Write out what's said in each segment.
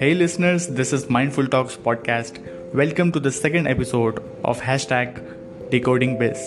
Hey listeners, this is Mindful Talks podcast. Welcome to the second episode of Decoding Biz.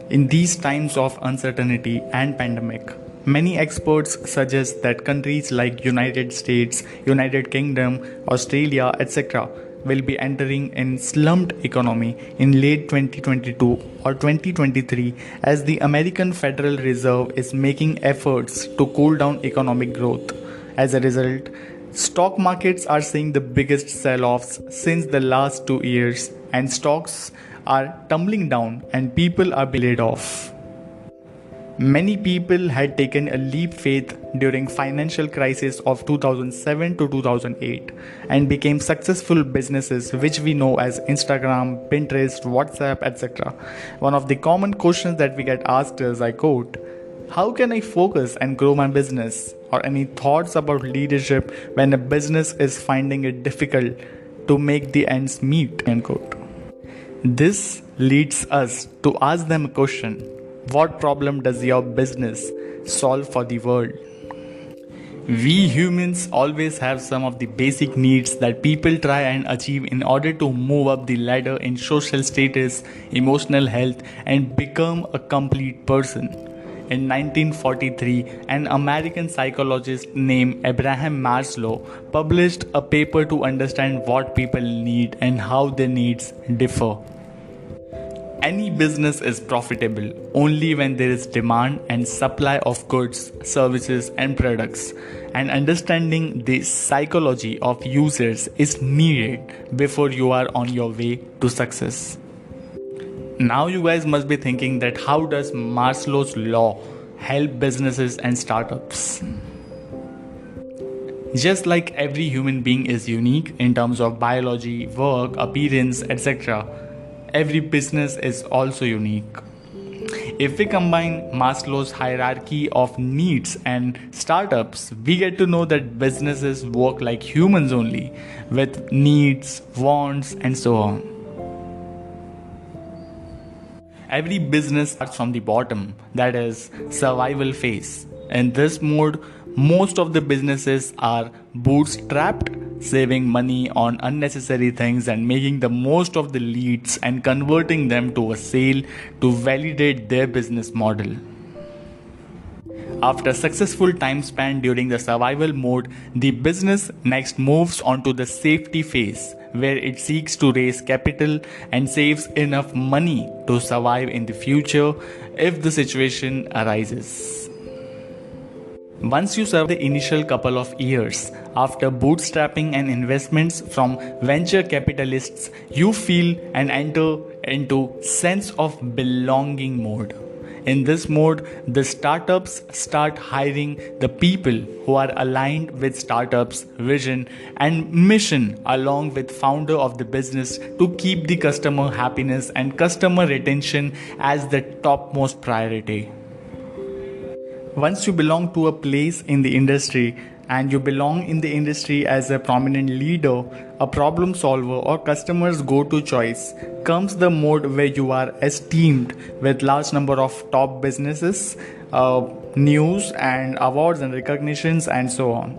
In these times of uncertainty and pandemic, many experts suggest that countries like United States, United Kingdom, Australia, etc. will be entering in slumped economy in late 2022 or 2023 as the American Federal Reserve is making efforts to cool down economic growth. As a result, stock markets are seeing the biggest sell-offs since the last 2 years, and stocks are tumbling down and people are being laid off. Many people had taken a leap faith during financial crisis of 2007 to 2008 and became successful businesses which we know as Instagram, Pinterest, WhatsApp, etc. One of the common questions that we get asked is, I quote, "How can I focus and grow my business?" Or any thoughts about leadership when a business is finding it difficult to make the ends meet, end quote. This leads us to ask them a question. What problem does your business solve for the world? We humans always have some of the basic needs that people try and achieve in order to move up the ladder in social status, emotional health, and become a complete person. In 1943, an American psychologist named Abraham Maslow published a paper to understand what people need and how their needs differ. Any business is profitable only when there is demand and supply of goods, services, and products, and understanding the psychology of users is needed before you are on your way to success. Now you guys must be thinking that how does Maslow's law help businesses and startups? Just like every human being is unique in terms of biology, work, appearance, etc., every business is also unique. If we combine Maslow's hierarchy of needs and startups, we get to know that businesses work like humans only, with needs, wants, and so on. Every business starts from the bottom, that is, survival phase. In this mode, most of the businesses are bootstrapped, saving money on unnecessary things and making the most of the leads and converting them to a sale to validate their business model. After a successful time span during the survival mode, the business next moves on to the safety phase, where it seeks to raise capital and saves enough money to survive in the future if the situation arises. Once you serve the initial couple of years, after bootstrapping and investments from venture capitalists, you feel and enter into sense of belonging mode. In this mode, the startups start hiring the people who are aligned with startups' vision and mission, along with founder of the business, to keep the customer happiness and customer retention as the topmost priority. Once you belong to a place in the industry, and you belong in the industry as a prominent leader, a problem solver, or customer's go-to choice, comes the mode where you are esteemed with large number of top businesses, news and awards and recognitions and so on.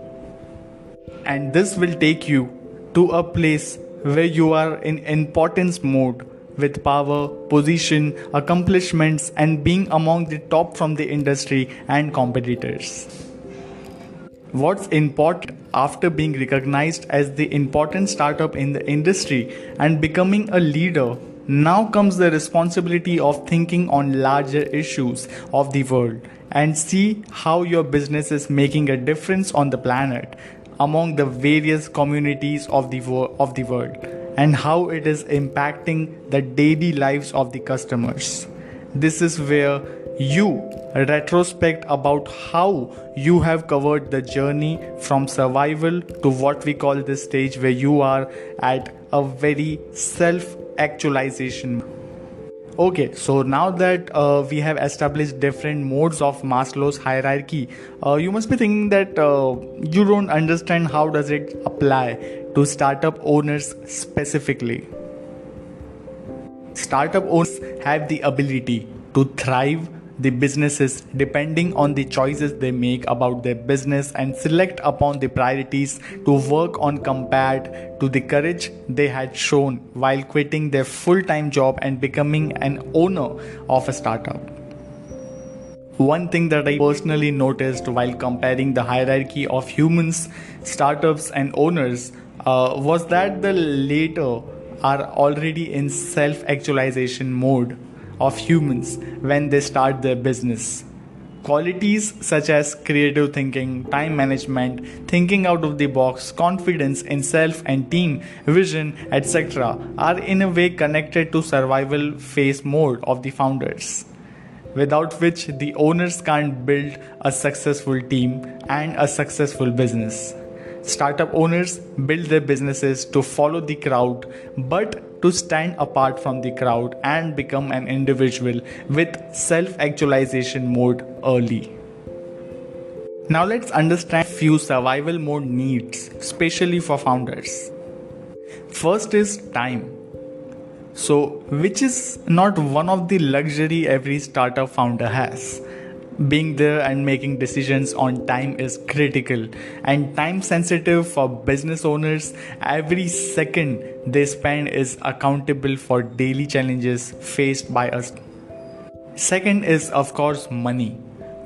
And this will take you to a place where you are in importance mode with power, position, accomplishments, and being among the top from the industry and competitors. What's important after being recognized as the important startup in the industry and becoming a leader, now comes the responsibility of thinking on larger issues of the world and see how your business is making a difference on the planet among the various communities of the world and how it is impacting the daily lives of the customers. This is where you retrospect about how you have covered the journey from survival to what we call this stage where you are at a very self-actualization. Okay, so now that we have established different modes of Maslow's hierarchy, you must be thinking that you don't understand how does it apply to startup owners specifically. Startup owners have the ability to thrive the businesses depending on the choices they make about their business and select upon the priorities to work on compared to the courage they had shown while quitting their full-time job and becoming an owner of a startup. One thing that I personally noticed while comparing the hierarchy of humans, startups, and owners was that the latter are already in self actualization mode of humans when they start their business. Qualities such as creative thinking, time management, thinking out of the box, confidence in self and team, vision, etc., are in a way connected to survival phase mode of the founders, without which the owners can't build a successful team and a successful business. Startup owners build their businesses to follow the crowd, but to stand apart from the crowd and become an individual with self-actualization mode early. Now let's understand few survival mode needs, especially for founders. First is time. So, which is not one of the luxury every startup founder has. Being there and making decisions on time is critical and time sensitive for business owners. Every second they spend is accountable for daily challenges faced by us. Second is, of course, money.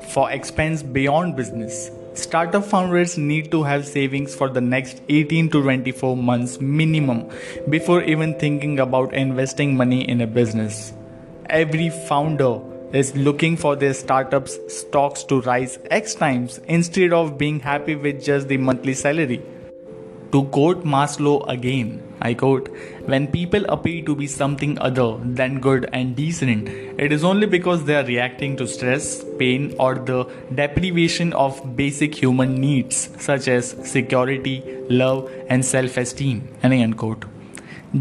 For expense beyond business, startup founders need to have savings for the next 18 to 24 months minimum before even thinking about investing money in a business. Every founder is looking for their startup's stocks to rise X times instead of being happy with just the monthly salary. To quote Maslow again, I quote, "When people appear to be something other than good and decent, it is only because they are reacting to stress, pain, or the deprivation of basic human needs such as security, love, and self-esteem." End quote.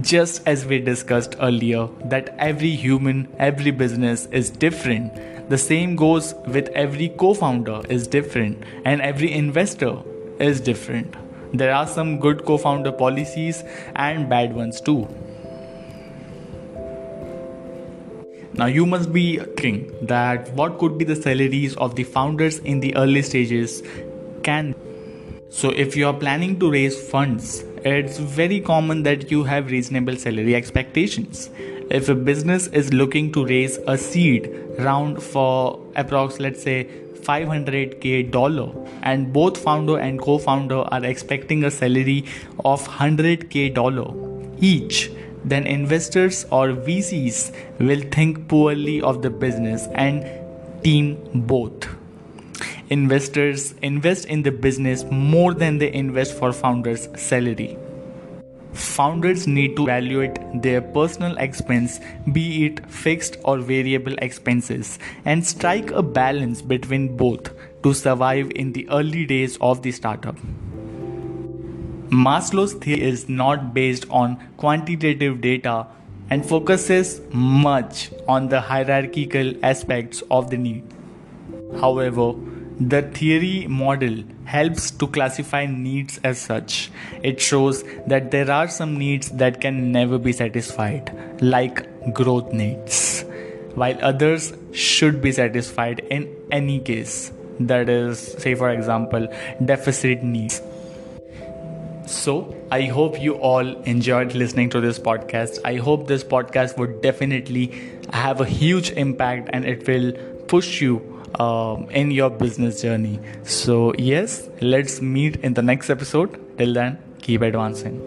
Just as we discussed earlier, that every human, every business is different, the same goes with every co-founder is different and every investor is different. There are some good co-founder policies and bad ones too. Now you must be thinking that what could be the salaries of the founders in the early stages can. So if you are planning to raise funds, it's very common that you have reasonable salary expectations. If a business is looking to raise a seed round for approx, let's say $500K, and both founder and co-founder are expecting a salary of $100K each, then investors or VCs will think poorly of the business and team both. Investors invest in the business more than they invest for founders' salary. Founders need to evaluate their personal expense, be it fixed or variable expenses, and strike a balance between both to survive in the early days of the startup. Maslow's theory is not based on quantitative data and focuses much on the hierarchical aspects of the need. However, the theory model helps to classify needs as such. It shows that there are some needs that can never be satisfied, like growth needs, while others should be satisfied in any case. That is, say for example, deficit needs. So, I hope you all enjoyed listening to this podcast. I hope this podcast would definitely have a huge impact and it will push you in your business journey. So yes, let's meet in the next episode. Till then, keep advancing.